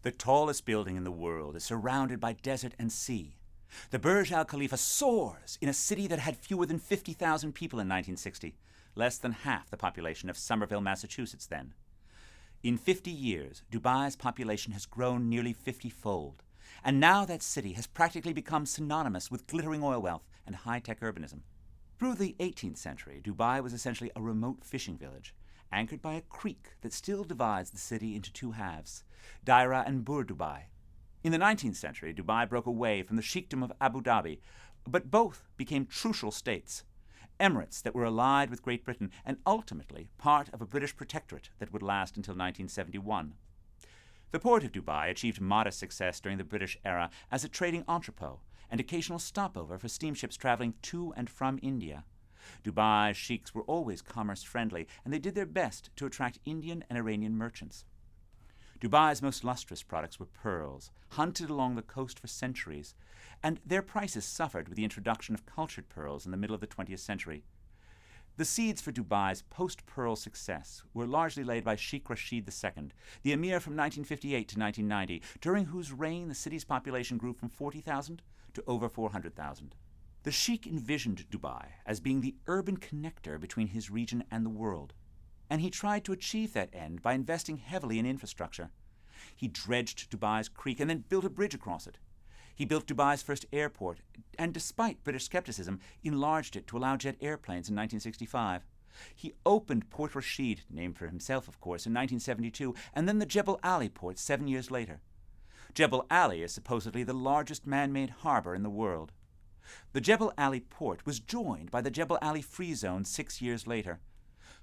The tallest building in the world is surrounded by desert and sea. The Burj Al Khalifa soars in a city that had fewer than 50,000 people in 1960, less than half the population of Somerville, Massachusetts then. In 50 years, Dubai's population has grown nearly 50-fold, and now that city has practically become synonymous with glittering oil wealth and high-tech urbanism. Through the 18th century, Dubai was essentially a remote fishing village, anchored by a creek that still divides the city into two halves, Daira and Bur Dubai. In the 19th century, Dubai broke away from the sheikdom of Abu Dhabi, but both became trucial states, emirates that were allied with Great Britain and ultimately part of a British protectorate that would last until 1971. The port of Dubai achieved modest success during the British era as a trading entrepot and occasional stopover for steamships traveling to and from India. Dubai's sheiks were always commerce-friendly, and they did their best to attract Indian and Iranian merchants. Dubai's most lustrous products were pearls, hunted along the coast for centuries, and their prices suffered with the introduction of cultured pearls in the middle of the 20th century. The seeds for Dubai's post-pearl success were largely laid by Sheikh Rashid II, the emir from 1958 to 1990, during whose reign the city's population grew from 40,000 to over 400,000. The Sheikh envisioned Dubai as being the urban connector between his region and the world, and he tried to achieve that end by investing heavily in infrastructure. He dredged Dubai's creek and then built a bridge across it. He built Dubai's first airport, and despite British skepticism, enlarged it to allow jet airplanes in 1965. He opened Port Rashid, named for himself, of course, in 1972, and then the Jebel Ali port 7 years later. Jebel Ali is supposedly the largest man-made harbor in the world. The Jebel Ali port was joined by the Jebel Ali Free Zone 6 years later.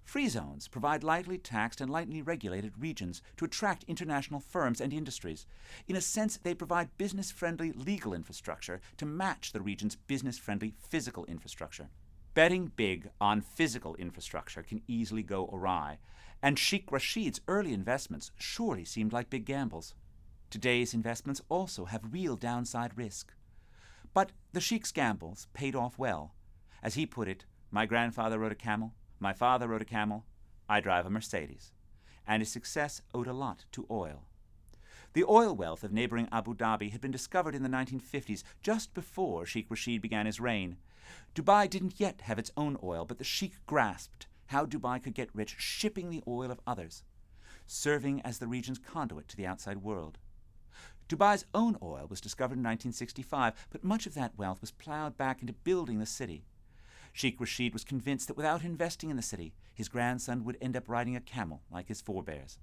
Free zones provide lightly taxed and lightly regulated regions to attract international firms and industries. In a sense, they provide business-friendly legal infrastructure to match the region's business-friendly physical infrastructure. Betting big on physical infrastructure can easily go awry, and Sheikh Rashid's early investments surely seemed like big gambles. Today's investments also have real downside risk. But the Sheikh's gambles paid off well. As he put it, my grandfather rode a camel, my father rode a camel, I drive a Mercedes. And his success owed a lot to oil. The oil wealth of neighboring Abu Dhabi had been discovered in the 1950s, just before Sheikh Rashid began his reign. Dubai didn't yet have its own oil, but the Sheikh grasped how Dubai could get rich shipping the oil of others, serving as the region's conduit to the outside world. Dubai's own oil was discovered in 1965, but much of that wealth was plowed back into building the city. Sheikh Rashid was convinced that without investing in the city, his grandson would end up riding a camel like his forebears.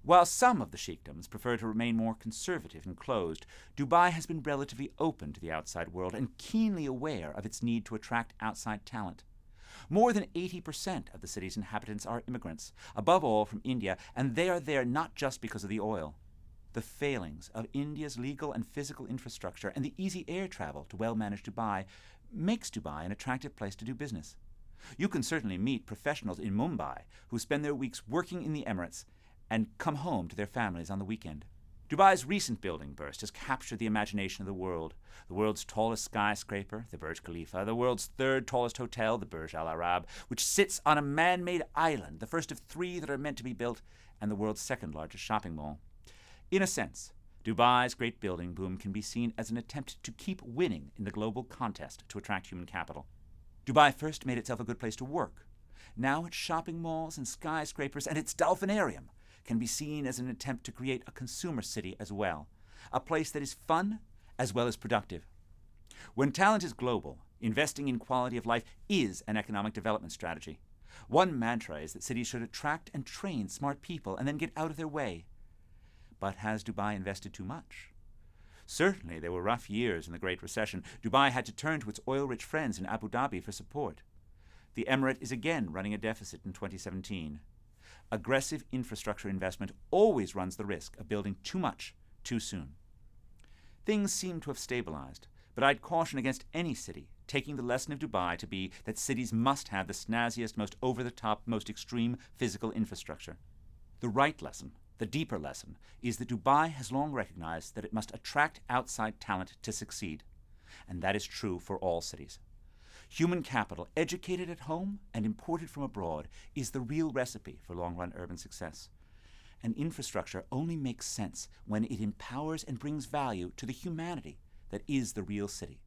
While some of the sheikdoms prefer to remain more conservative and closed, Dubai has been relatively open to the outside world and keenly aware of its need to attract outside talent. More than 80% of the city's inhabitants are immigrants, above all from India, and they are there not just because of the oil. The failings of India's legal and physical infrastructure and the easy air travel to well-managed Dubai makes Dubai an attractive place to do business. You can certainly meet professionals in Mumbai who spend their weeks working in the Emirates and come home to their families on the weekend. Dubai's recent building burst has captured the imagination of the world. The world's tallest skyscraper, the Burj Khalifa, the world's third tallest hotel, the Burj Al Arab, which sits on a man-made island, the first of 3 that are meant to be built, and the world's second largest shopping mall. In a sense, Dubai's great building boom can be seen as an attempt to keep winning in the global contest to attract human capital. Dubai first made itself a good place to work. Now its shopping malls and skyscrapers and its dolphinarium can be seen as an attempt to create a consumer city as well, a place that is fun as well as productive. When talent is global, investing in quality of life is an economic development strategy. One mantra is that cities should attract and train smart people and then get out of their way. But has Dubai invested too much? Certainly there were rough years in the Great Recession. Dubai had to turn to its oil-rich friends in Abu Dhabi for support. The emirate is again running a deficit in 2017. Aggressive infrastructure investment always runs the risk of building too much too soon. Things seem to have stabilized, but I'd caution against any city taking the lesson of Dubai to be that cities must have the snazziest, most over-the-top, most extreme physical infrastructure. The right lesson, the deeper lesson, is that Dubai has long recognized that it must attract outside talent to succeed, and that is true for all cities. Human capital, educated at home and imported from abroad, is the real recipe for long-run urban success. and infrastructure only makes sense when it empowers and brings value to the humanity that is the real city.